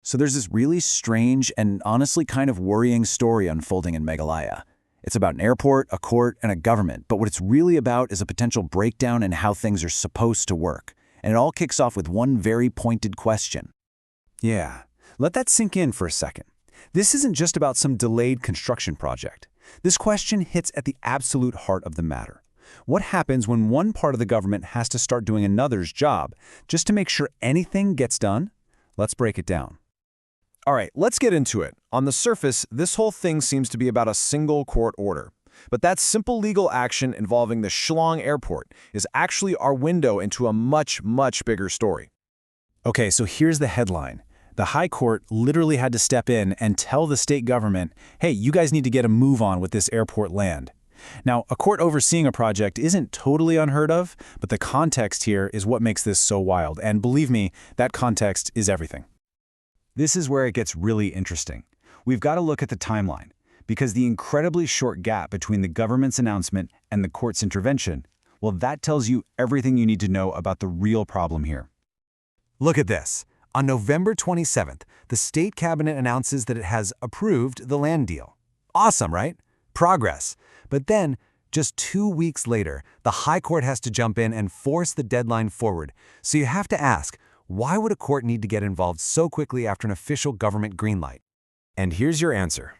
So there's this really strange and honestly kind of worrying story unfolding in Meghalaya. It's about an airport, a court, and a government, but what it's really about is a potential breakdown in how things are supposed to work. And it all kicks off with one very pointed question. Yeah, let that sink in for a second. This isn't just about some delayed construction project. This question hits at the absolute heart of the matter. What happens when one part of the government has to start doing another's job just to make sure anything gets done? Let's break it down. All right, let's get into it. On the surface, this whole thing seems to be about a single court order. But that simple legal action involving the Shillong Airport is actually our window into a much, much bigger story. Okay, so here's the headline. The High Court literally had to step in and tell the state government, hey, you guys need to get a move on with this airport land. Now, a court overseeing a project isn't totally unheard of, but the context here is what makes this so wild. And believe me, that context is everything. This is where it gets really interesting. We've got to look at the timeline, because the incredibly short gap between the government's announcement and the court's intervention, well, that tells you everything you need to know about the real problem here. Look at this. On November 27th, the state cabinet announces that it has approved the land deal. Awesome, right? Progress. But then, just 2 weeks later, the High Court has to jump in and force the deadline forward. So you have to ask, why would a court need to get involved so quickly after an official government green light? And here's your answer.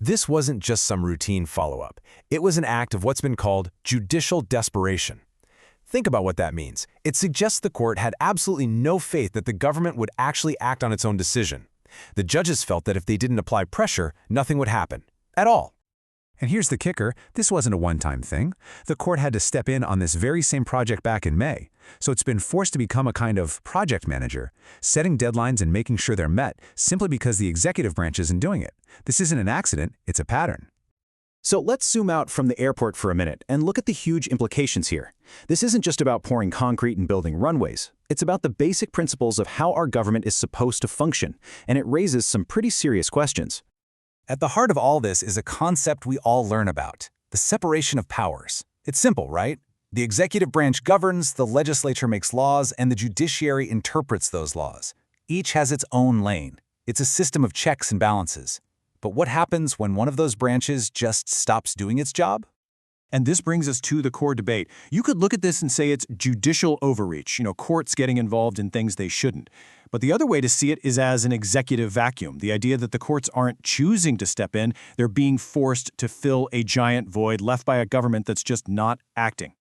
This wasn't just some routine follow-up. It was an act of what's been called judicial desperation. Think about what that means. It suggests the court had absolutely no faith that the government would actually act on its own decision. The judges felt that if they didn't apply pressure, nothing would happen. At all. And here's the kicker, this wasn't a one-time thing. The court had to step in on this very same project back in May, so it's been forced to become a kind of project manager, setting deadlines and making sure they're met simply because the executive branch isn't doing it. This isn't an accident, it's a pattern. So let's zoom out from the airport for a minute and look at the huge implications here. This isn't just about pouring concrete and building runways. It's about the basic principles of how our government is supposed to function, and it raises some pretty serious questions. At the heart of all this is a concept we all learn about, the separation of powers. It's simple, right? The executive branch governs, the legislature makes laws, and the judiciary interprets those laws. Each has its own lane. It's a system of checks and balances. But what happens when one of those branches just stops doing its job? And this brings us to the core debate. You could look at this and say it's judicial overreach, courts getting involved in things they shouldn't. But the other way to see it is as an executive vacuum, the idea that the courts aren't choosing to step in, they're being forced to fill a giant void left by a government that's just not acting.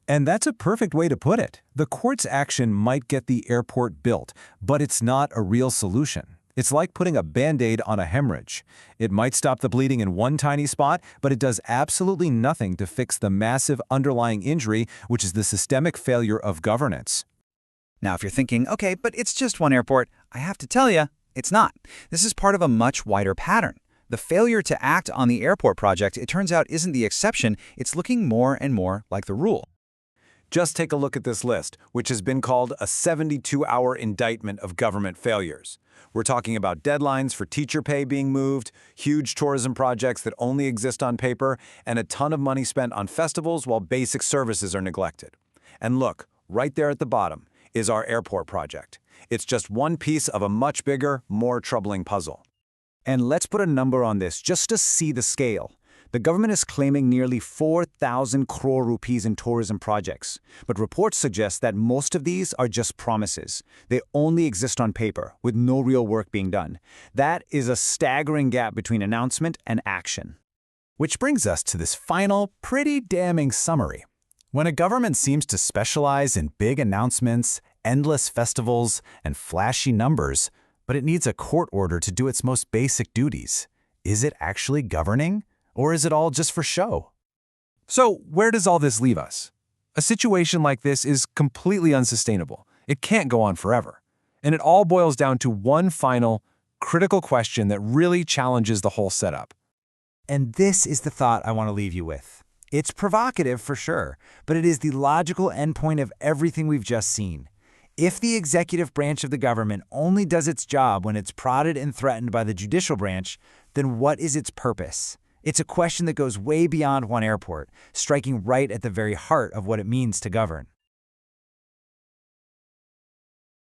And that's a perfect way to put it. The court's action might get the airport built, but it's not a real solution. It's like putting a Band-Aid on a hemorrhage. It might stop the bleeding in one tiny spot, but it does absolutely nothing to fix the massive underlying injury, which is the systemic failure of governance. Now, if you're thinking, okay, but it's just one airport, I have to tell you, it's not. This is part of a much wider pattern. The failure to act on the airport project, it turns out, isn't the exception. It's looking more and more like the rule. Just take a look at this list, which has been called a 72-hour indictment of government failures. We're talking about deadlines for teacher pay being moved, huge tourism projects that only exist on paper, and a ton of money spent on festivals while basic services are neglected. And look, right there at the bottom is our airport project. It's just one piece of a much bigger, more troubling puzzle. And let's put a number on this just to see the scale. The government is claiming nearly 4,000 crore rupees in tourism projects, but reports suggest that most of these are just promises. They only exist on paper, with no real work being done. That is a staggering gap between announcement and action. Which brings us to this final, pretty damning summary. When a government seems to specialize in big announcements, endless festivals, and flashy numbers, but it needs a court order to do its most basic duties, is it actually governing? Or is it all just for show? So where does all this leave us? A situation like this is completely unsustainable. It can't go on forever. And it all boils down to one final, critical question that really challenges the whole setup. And this is the thought I want to leave you with. It's provocative for sure, but it is the logical endpoint of everything we've just seen. If the executive branch of the government only does its job when it's prodded and threatened by the judicial branch, then what is its purpose? It's a question that goes way beyond one airport, striking right at the very heart of what it means to govern.